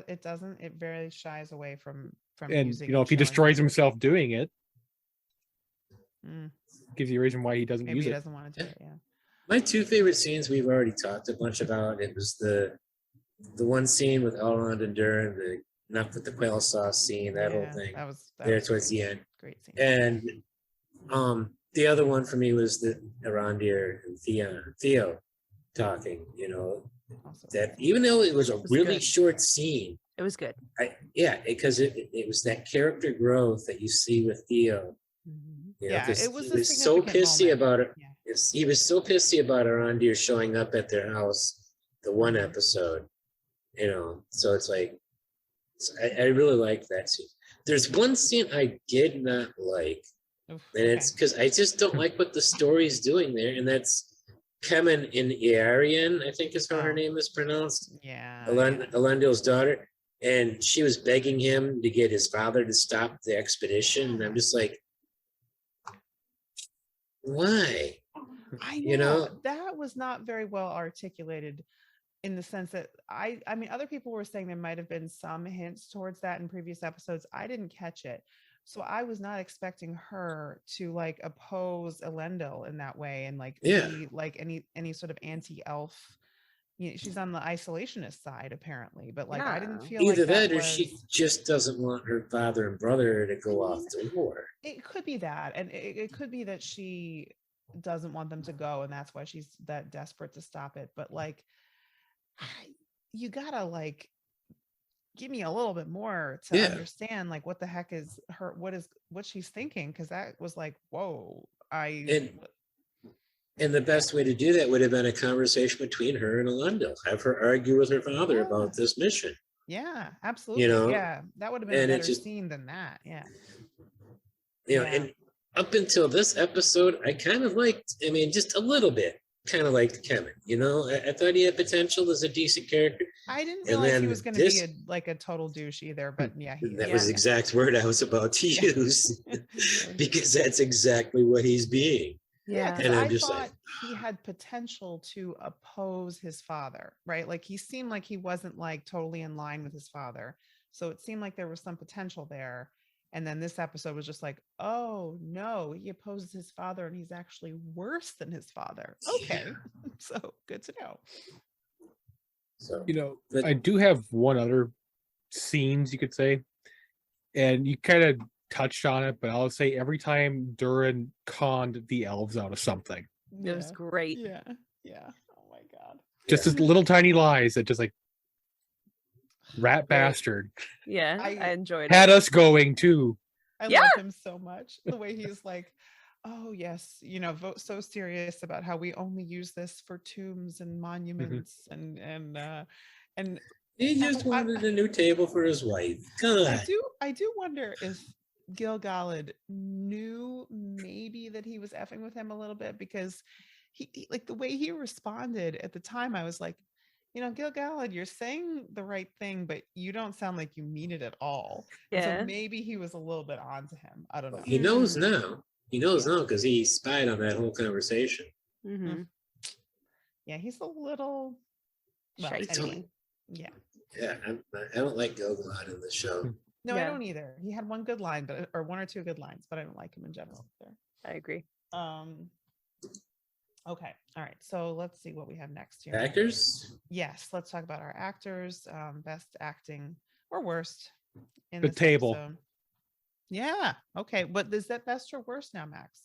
it doesn't. It very shies away from And using if he and showing destroys magic. himself doing it, Mm, gives you a reason why he doesn't maybe use he it. doesn't want to do it. Yeah. My two favorite scenes we've already talked a bunch about. It was the one scene with Elrond and Durin, the not with the quail sauce scene, that whole Yeah, thing. That There was towards great. the end. Great scene. And the other one for me was the Arondir and Theo talking, Also. that even though it was a was really good. short scene, It was good. because it was that character growth that you see with Theo. Yeah, 'cause it was he a was so significant pissy moment. about it. Yeah. He was so pissy about Arondir showing up at their house the one episode, so it's like I really like that scene. There's one scene I did not like, Oof, and it's because I just don't like what the story's doing there, and that's Kemen in Iarian, I think is how her Oh. name is pronounced. Yeah. Elendil's daughter, and she was begging him to get his father to stop the expedition, and I'm just like, why? I You know know? that was not very well articulated in the sense that I mean, other people were saying there might have been some hints towards that in previous episodes. I didn't catch it. So I was not expecting her to like oppose Elendil in that way and like Yeah. be like any sort of anti-elf. She's on the isolationist side apparently, but like I didn't Yeah. feel Either like that, or was, she just doesn't want her father and brother to go off to war. it could be that, and it could be that she doesn't want them to go and that's why she's that desperate to stop it. But like you gotta like give me a little bit more to Yeah. understand like what the heck is her what she's thinking, because that was like whoa. And the best way to do that would have been a conversation between her and Elendil. Have her argue with her father Yeah. about this mission. Yeah, absolutely. know, Yeah, that would have been a and it better just- scene than that. Yeah. Yeah. Yeah. And up until this episode, I kind of liked, just a little bit, kind of liked Kemen. I thought he had potential as a decent character. I didn't And realize he then was going to be this- a total douche either, but yeah, That was the exact word I was about to use because that's exactly what he's being. Yeah, because And I'm I just thought like- he had potential to oppose his father, right? Like he seemed like he wasn't like totally in line with his father, So it seemed like there was some potential there. And then this episode was just like, oh no, he opposes his father and he's actually worse than his father. Okay. So good to know. So I do have one other scenes you could say, and you kind of touched on it, but I'll say every time Durin conned the elves out of something. It was great. Yeah. Oh my God. Just as little tiny lies that just like rat bastard. Yeah, I enjoyed Had it. us going too. I love him so much. The way he's like, oh yes, vote so serious about how we only use this for tombs and monuments and he just wanted a new table for his wife. God. I do wonder if Gil-galad knew maybe that he was effing with him a little bit, because he like the way he responded at the time, I was like, Gil-galad, you're saying the right thing, but you don't sound like you mean it at all. Yeah. So maybe he was a little bit onto him. I don't know. He knows now. He knows now because he spied on that whole conversation. Mm-hmm. Yeah, he's a little Shifty. Yeah. Yeah, I don't like Gil-galad in the show. No, I don't either. He had one good line, or one or two good lines, but I don't like him in general there. I agree. Okay. All right. So let's see what we have next here. Actors? Yes. Let's talk about our actors. Best acting or worst in The this table. episode. Yeah. Okay. But is that best or worst now, Max?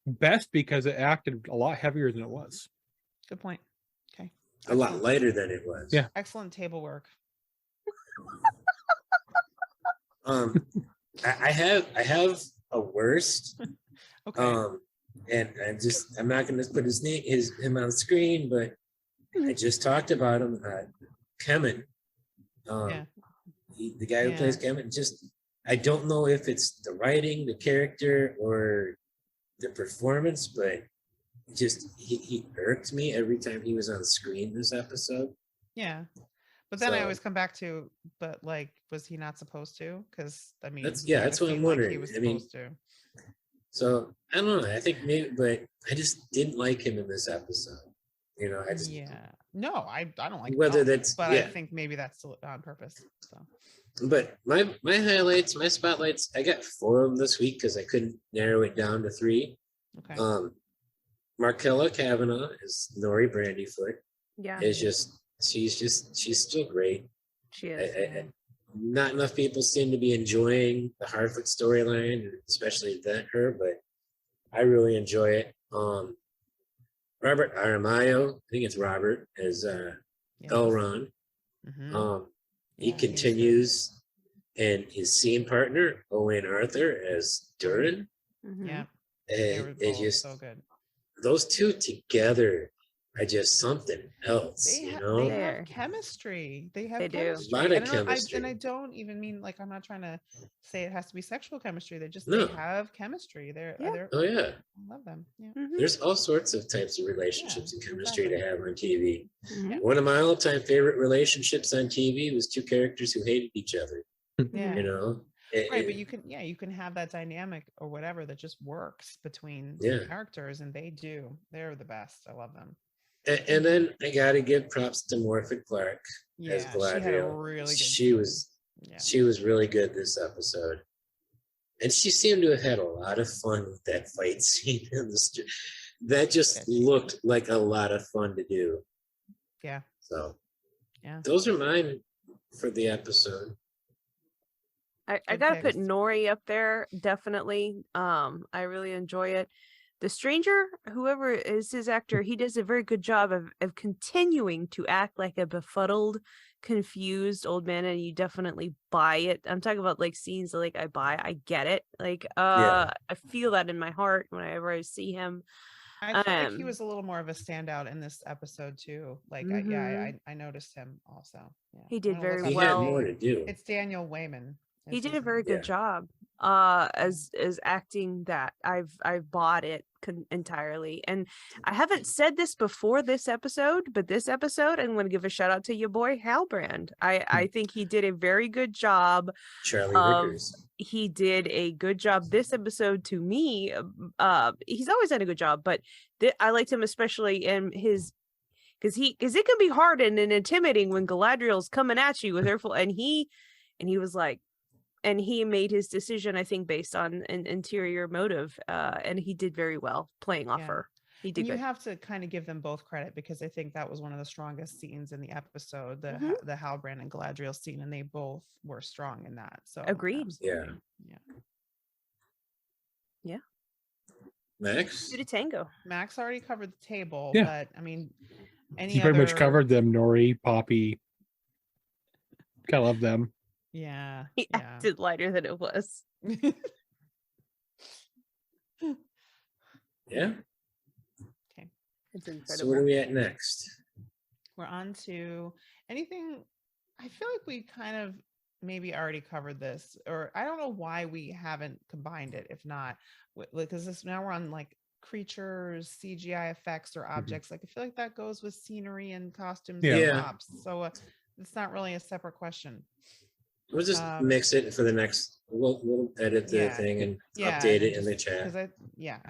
Best because it acted a lot heavier than it was. Good point. Okay. A lot lighter than it was. Yeah. Excellent table work. I have a worst. Okay. And I'm not going to put him on screen, but I just talked about him. Kemen, the guy who plays Kemen. I don't know if it's the writing, the character, or the performance, but he irked me every time he was on screen this episode. Yeah. But then I always come back to, but like, was he not supposed to? Because I mean, that's what I'm wondering. He was supposed to. So I don't know. I think maybe, but I just didn't like him in this episode. No, I don't like whether him, that's, but I think maybe that's on purpose. So. But my highlights, my spotlights, I got 4 of them this week because I couldn't narrow it down to 3. Okay. Markella Kavanaugh is Nori Brandyfoot. Yeah. She's still great. She is. Not enough people seem to be enjoying the Harfoot storyline, especially her, but I really enjoy it. Robert Aramayo, I think it's Robert, as Elrond. Mm-hmm. He continues, and his scene partner, Owen Arthur, as Durin. Mm-hmm. Yeah. It just so good. Those two together are just something else, They have chemistry. They do. A lot of chemistry. And I don't even mean, like, I'm not trying to say it has to be sexual chemistry. They have chemistry. Oh yeah. I love them. Yeah. Mm-hmm. There's all sorts of types of relationships and chemistry to have on TV. Mm-hmm. One of my all-time favorite relationships on TV was 2 characters who hated each other. Yeah. Right, but you can have that dynamic or whatever that just works between characters, and they're the best. I love them. And then I gotta give props to Morphet Clark as Galadriel. She had a really good she was really good this episode. And she seemed to have had a lot of fun with that fight scene in the street. That just looked like a lot of fun to do. Yeah. So those are mine for the episode. I gotta put Nori up there, definitely. I really enjoy it. The stranger, whoever is his actor, he does a very good job of continuing to act like a befuddled, confused old man, and you definitely buy it. I'm talking about like scenes like I get it. Like I feel that in my heart whenever I see him. I feel like he was a little more of a standout in this episode too. Like I noticed him also. Yeah. He did very he well. Had more to do. It's Daniel Wayman. He did a very good job as acting that I've bought it entirely. And I haven't said this before this episode, but this episode I'm going to give a shout out to your boy Halbrand. I think he did a very good job. Charlie Rickers. He did a good job this episode to me. He's always done a good job, but I liked him especially in because it can be hard and intimidating when Galadriel's coming at you with her full, and he was like, and he made his decision, I think, based on an interior motive, and he did very well playing off her. He did You good. have to kind of give them both credit, because I think that was one of the strongest scenes in the episode, the Halbrand and Galadriel scene, and they both were strong in that. So Agreed. absolutely. Yeah. Max? Do the tango. Max already covered the table, Yeah. but I mean, any He other... pretty much covered them. Nori, Poppy. I love them. Yeah. He acted lighter than it was. Yeah. It's So incredible. what are we at next? We're on to anything. I feel like we kind of maybe already covered this, or I don't know why we haven't combined it. If not, because this now we're on like creatures, CGI effects, or objects. Like I feel like that goes with scenery and costumes and Yeah. props. So it's not really a separate question. We'll just mix it for the next. We'll edit the thing and update it in the chat.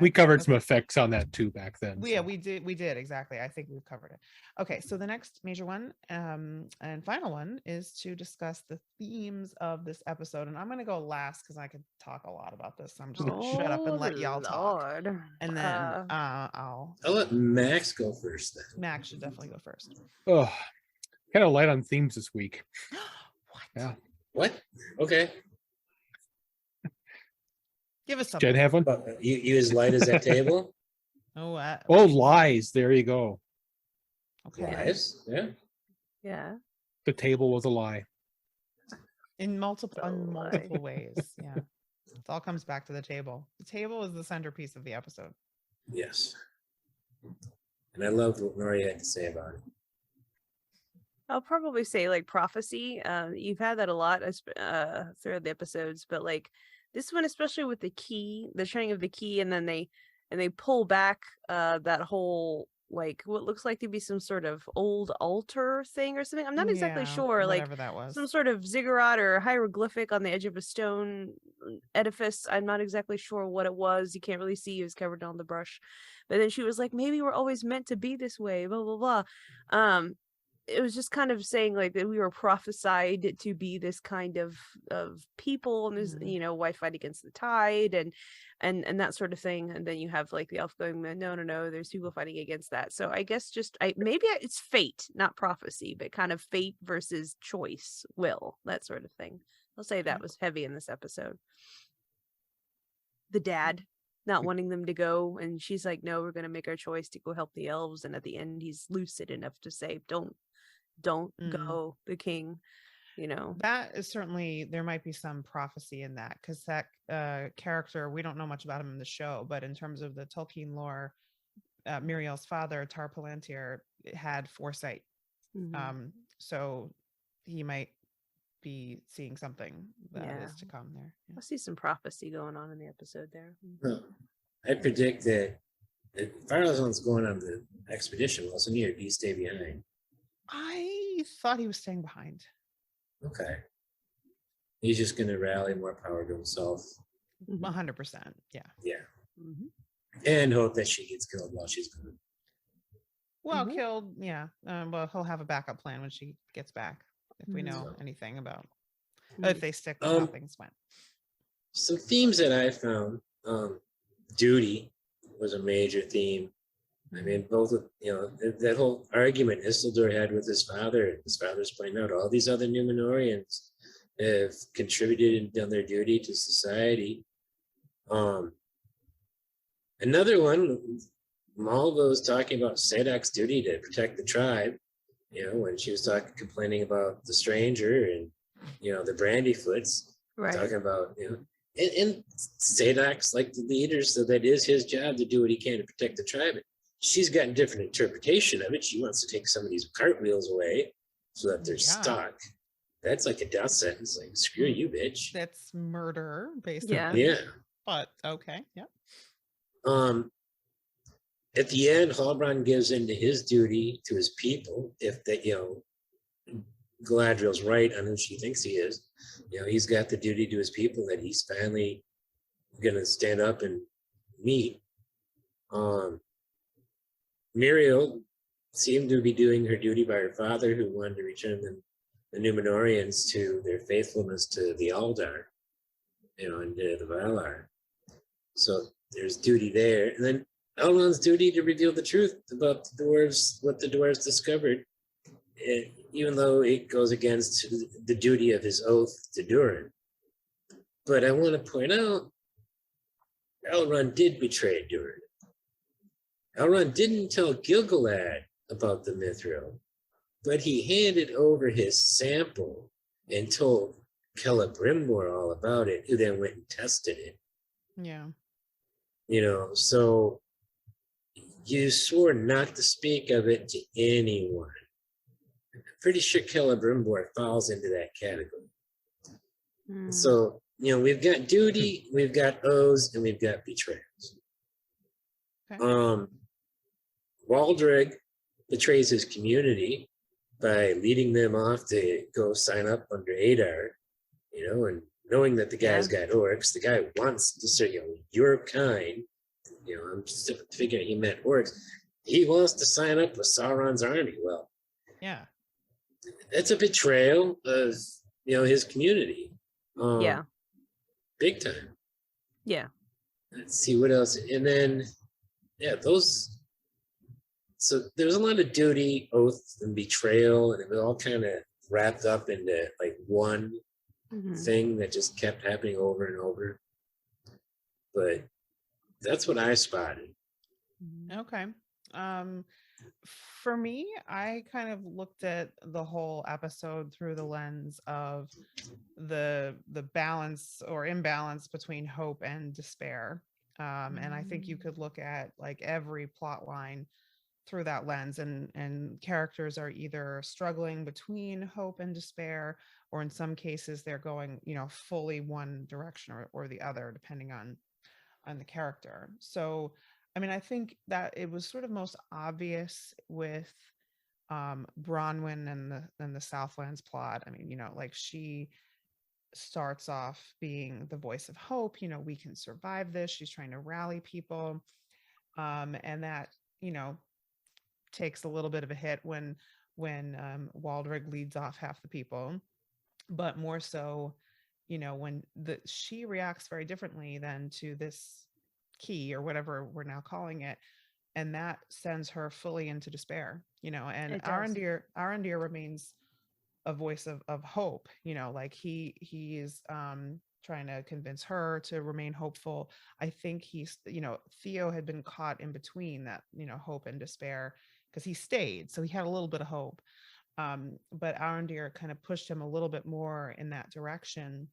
We covered some effects on that too back then. Yeah, we did exactly. I think we've covered it. Okay, so the next major one and final one is to discuss the themes of this episode, and I'm going to go last because I could talk a lot about this. So I'm just going to shut up and let y'all talk, and then I'll let Max go first. Then Max should definitely go first. Oh, kind of light on themes this week. What? Yeah. What? Okay. Give us something. Jen have one? You as light as that table? Oh, lies. There you go. okay. Lies? Yeah. Yeah. The table was a lie. In multiple ways. Yeah. It all comes back to the table. The table is the centerpiece of the episode. Yes. And I loved what Nori had to say about it. I'll probably say like prophecy. You've had that a lot throughout the episodes, but like this one, especially with the key, the shining of the key, and then they pull back that whole like what looks like to be some sort of old altar thing or something. I'm not exactly sure. Like whatever that was. Some sort of ziggurat or hieroglyphic on the edge of a stone edifice. I'm not exactly sure what it was. You can't really see. It was covered on the brush. But then she was like, maybe we're always meant to be this way, blah, blah, blah. It was just kind of saying like that we were prophesied to be this kind of people, and there's why fight against the tide and that sort of thing. And then you have like the elf going, no, there's people fighting against that. So I guess it's fate, not prophecy, but kind of fate versus choice, will, that sort of thing. I'll say that was heavy in this episode. The dad not wanting them to go, and she's like, no, we're going to make our choice to go help the elves. And at the end, he's lucid enough to say, don't go, the king. That is certainly, there might be some prophecy in that, because that character, we don't know much about him in the show, but in terms of the Tolkien lore, Muriel's father, Tar Palantir, had foresight. So he might be seeing something that is to come there. Yeah. I see some prophecy going on in the episode there. Well, I predict that Farlazon's going on the expedition, wasn't he, or do you stay behind? I thought he was staying behind. Okay. He's just going to rally more power to himself. 100%. Yeah. Yeah. And hope that she gets killed while she's gone. Well, killed. Yeah. Well, he'll have a backup plan when she gets back, if we know anything about, if they stick with how things went. Some themes that I found, duty was a major theme. I mean, both of, that whole argument Isildur had with his father, and his father's pointing out all these other Númenóreans have contributed and done their duty to society. Another one, Malvo's talking about Sadok's duty to protect the tribe, when she was complaining about the stranger and, the Brandyfoots, talking about, and Sadok's like the leader, so that is his job to do what he can to protect the tribe. She's got a different interpretation of it. She wants to take some of these cartwheels away so that they're stuck. That's like a death sentence. Like, screw you, bitch. That's murder, basically. Yeah. But okay. Yeah. At the end, Halbrand gives in to his duty to his people. If that, Galadriel's right on who she thinks he is. He's got the duty to his people that he's finally going to stand up and meet. Muriel seemed to be doing her duty by her father, who wanted to return the Númenóreans to their faithfulness to the Eldar, and the Valar. So there's duty there. And then Elrond's duty to reveal the truth about the dwarves, what the dwarves discovered, even though it goes against the duty of his oath to Durin. But I want to point out, Elrond did betray Durin. Elrond didn't tell Gil-galad about the mithril, but he handed over his sample and told Celebrimbor all about it, who then went and tested it. Yeah. So you swore not to speak of it to anyone. I'm pretty sure Celebrimbor falls into that category. So, we've got duty, we've got oaths, and we've got betrayals. Okay. Waldreg betrays his community by leading them off to go sign up under Adar, and knowing that the guy's got orcs. The guy wants to say, your kind, I'm just figuring he meant orcs. He wants to sign up with Sauron's army. Well, yeah, that's a betrayal of, his community. Big time. Yeah. Let's see what else. And then, so there's a lot of duty, oath, and betrayal, and it was all kind of wrapped up into like one thing that just kept happening over and over. But that's what I spotted. Okay. For me, I kind of looked at the whole episode through the lens of the balance or imbalance between hope and despair. And I think you could look at like every plot line through that lens, and characters are either struggling between hope and despair, or in some cases they're going, fully one direction or the other, depending on the character. So, I mean, I think that it was sort of most obvious with Bronwyn and the Southlands plot. I mean, like she starts off being the voice of hope. We can survive this. She's trying to rally people, and that takes a little bit of a hit when Waldreg leads off half the people, but more so, when she reacts very differently than to this key or whatever we're now calling it, and that sends her fully into despair. And Arondir remains a voice of hope. Like he is trying to convince her to remain hopeful. I think he's, Theo had been caught in between that, hope and despair, because he stayed, so he had a little bit of hope. But Arondir kind of pushed him a little bit more in that direction,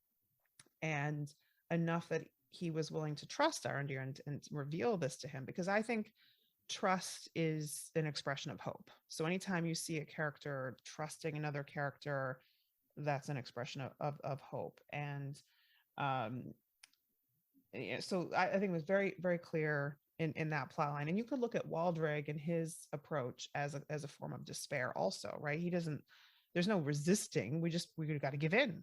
and enough that he was willing to trust Arondir and reveal this to him, because I think trust is an expression of hope. So anytime you see a character trusting another character, that's an expression of hope. And so I think it was very, very clear in that plot line. And you could look at Waldreg and his approach as a form of despair also, right? There's no resisting. We got to give in,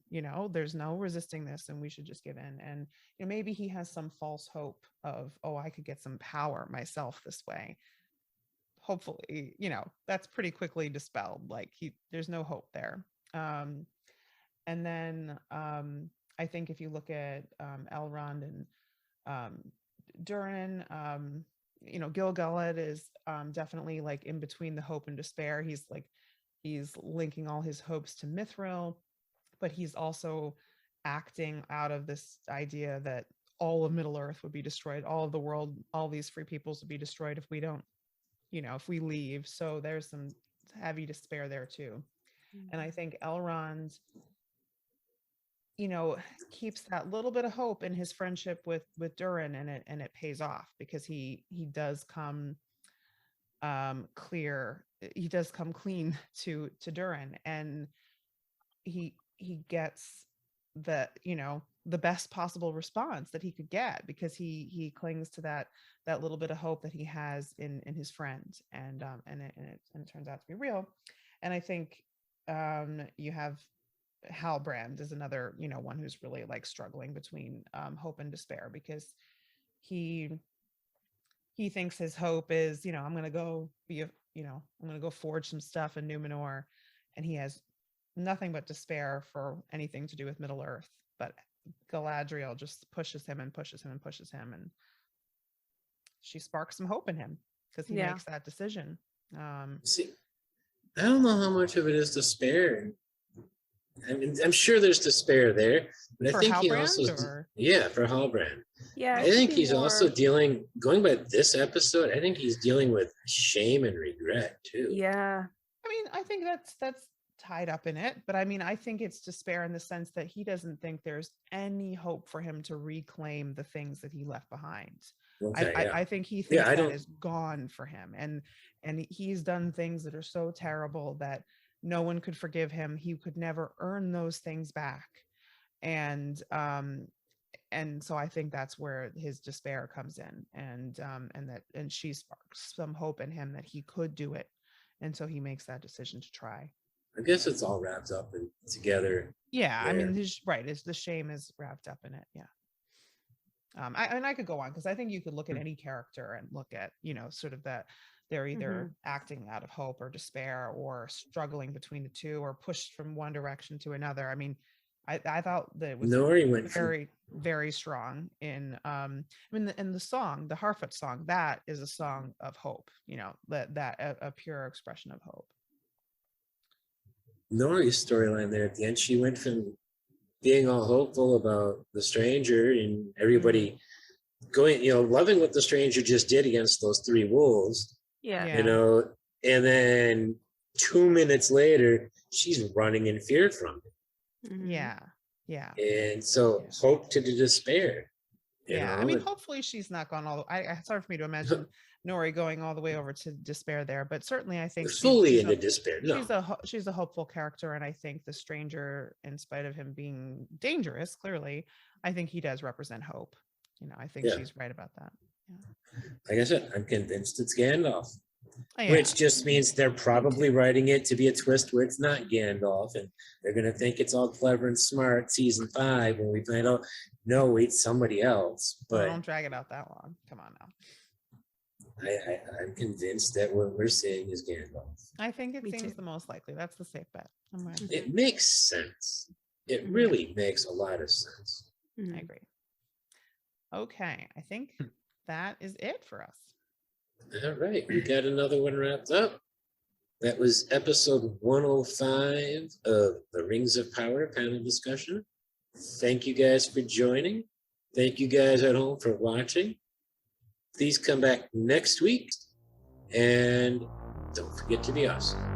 there's no resisting this, and we should just give in. And maybe he has some false hope of, I could get some power myself this way. Hopefully, that's pretty quickly dispelled. Like there's no hope there. And then I think if you look at Elrond and Durin, Gil-galad is definitely like in between the hope and despair. He's linking all his hopes to mithril, but he's also acting out of this idea that all of Middle Earth would be destroyed, all of the world, all these free peoples would be destroyed if we don't, if we leave. So there's some heavy despair there too. And I think Elrond, keeps that little bit of hope in his friendship with Durin, and it pays off, because he does come he does come clean to Durin, and he gets the best possible response that he could get, because he clings to that little bit of hope that he has in his friend, and it turns out to be real. And I think you have Halbrand is another one who's really like struggling between hope and despair, because he thinks his hope is, I'm going to go be I'm going to go forge some stuff in Númenor. And he has nothing but despair for anything to do with Middle Earth. But Galadriel just pushes him and pushes him and pushes him. And she sparks some hope in him because he makes that decision. See, I don't know how much of it is despair. I mean, I'm sure there's despair there, but For I think he Halbrand, also, or? for Halbrand. Yeah, I think he's also dealing, going by this episode, I think he's dealing with shame and regret too. Yeah. I mean, I think that's tied up in it, but I mean, I think it's despair in the sense that he doesn't think there's any hope for him to reclaim the things that he left behind. Okay, I think he thinks that is gone for him, and he's done things that are so terrible that no one could forgive him. He could never earn those things back, and so I think that's where his despair comes in, and she sparks some hope in him that he could do it, and so he makes that decision to try. I guess it's all wrapped up and together. Yeah, there. I mean, it's the shame is wrapped up in it. Yeah. I could go on because I think you could look at any character and look at, sort of that they're either acting out of hope or despair or struggling between the two or pushed from one direction to another. I mean, I thought that it was Nori went very, very strong in, in the song, the Harfoot song, that is a song of hope, that a pure expression of hope. Nori's storyline there at the end, she went from being all hopeful about the stranger and everybody going, loving what the stranger just did against those 3 wolves. Yeah. And then 2 minutes later, she's running in fear from it. Mhm. Yeah. Yeah. And so hope to the despair. Yeah. I mean, hopefully she's not gone all the it's hard for me to imagine Nori going all the way over to despair there, but certainly I think fully into despair. No. She's a hopeful character, and I think the stranger, in spite of him being dangerous, clearly, I think he does represent hope. I think she's right about that. Yeah. Like I said, I'm convinced it's Gandalf. Oh, Which just means they're probably writing it to be a twist where it's not Gandalf, and they're gonna think it's all clever and smart. Season 5, when we find out, no, it's somebody else. But don't drag it out that long. Come on now. I'm convinced that what we're seeing is Gandalf. I think it Me seems too. the most likely. That's the safe bet. I'm right. It makes sense. It really makes a lot of sense. I agree. Okay, I think that is it for us. All right, we got another one wrapped up. That was episode 105 of the Rings of Power panel discussion. Thank you guys for joining. Thank you guys at home for watching. Please come back next week, and don't forget to be awesome.